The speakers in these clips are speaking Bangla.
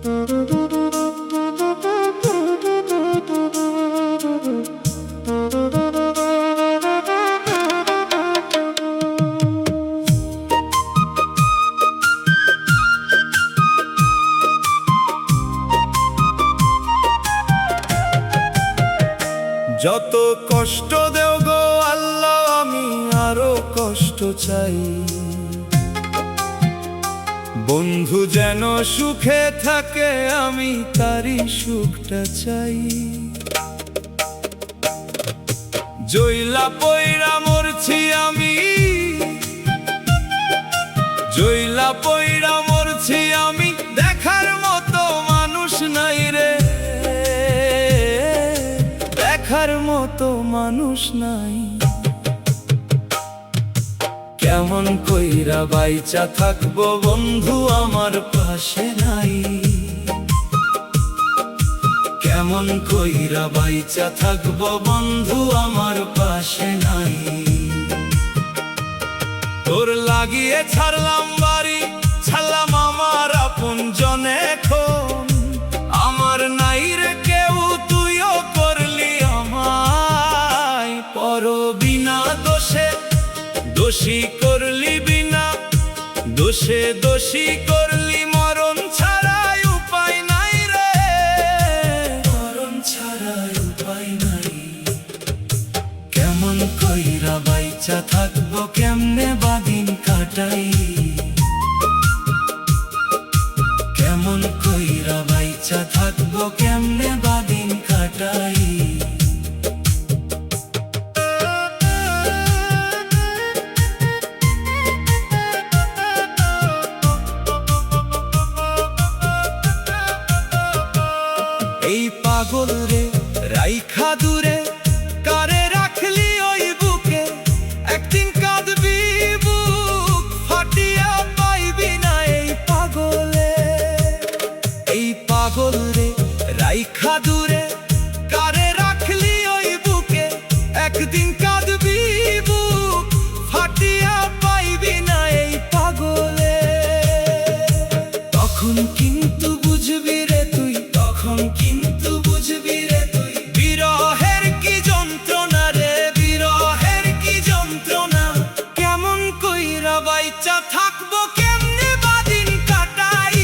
যত কষ্ট দেও গো আল্লাহ, আমি আরো কষ্ট চাই। বন্ধু যেন সুখে থাকে, আমি তারই সুখটা চাই। জইলা পইরা মরছি আমি, জইলা পইরা মরছি আমি, দেখার মতো মানুষ নাই রে, দেখার মতো মানুষ নাই। কেমন কইরা বাইচা থাকবো বন্ধু আমার পাশে নাই, কেমন কইরা বাইচা থাকবো বন্ধু আমার পাশে নাই। তোর লাগিয়ে ছাড়লাম বাড়ি, ছাড়লাম আমার আপন জনে, এখন আমার নাই রে কেউ, তুইও করলি আমায় পর বিনা দোষে, দোষী করলি বিনা দোষে, দোষী করলি মরণ ছাড়াই উপায় নাই রে, মরণ ছাড়াই উপায় নাই। কেমন কইরা বাইচা থাকবো, কেমনে বাদিন কাটাই, কেমন কইরা বাইচা থাকবো, কেমনে বাদিন কাটাই। এই পাগল রে রাইখা দূরে, কারে রাখলি ওই বুকে, একদিন কাঁদবি বুক ফাটিয়া, পাইবি না এই পাগলে। এই পাগল রে রাইখা দূরে, কারে রাখলি ওই বুকে, একদিন কাঁদবি বুক ফাটিয়া, পাইবি না এই পাগলে। তখন কিন্তু বুঝবি রে তুই, তখন কিন্তু বুঝবি রে তুই, বিরহের কি যন্ত্রণা রে, বিরহের কি যন্ত্রণা। কেমন কইরা বাইচা থাকবো, কেমনে বাদিন কাটাই,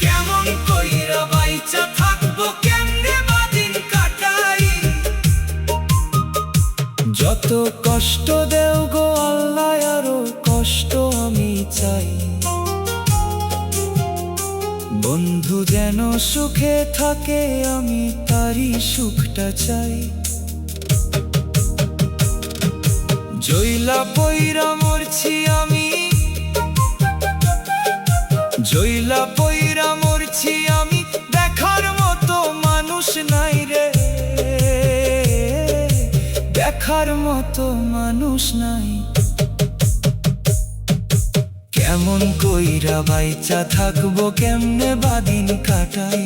কেমন কইরা বাইচা থাকবো, কেমনে বাদিন কাটাই। যত কষ্ট দেও গো আল্লাহ, আরো কষ্ট আমি চাই। বন্ধু যেন সুখে থাকে, আমি তারই সুখটা চাই। জইলা পইরা মরছি আমি, জইলা পইরা মরছি আমি, দেখার মতো মানুষ নাই রে, দেখার মতো মানুষ নাই। কেমন কইরা বাইচা থাকবো, কেমনে বাদিন কাটাই।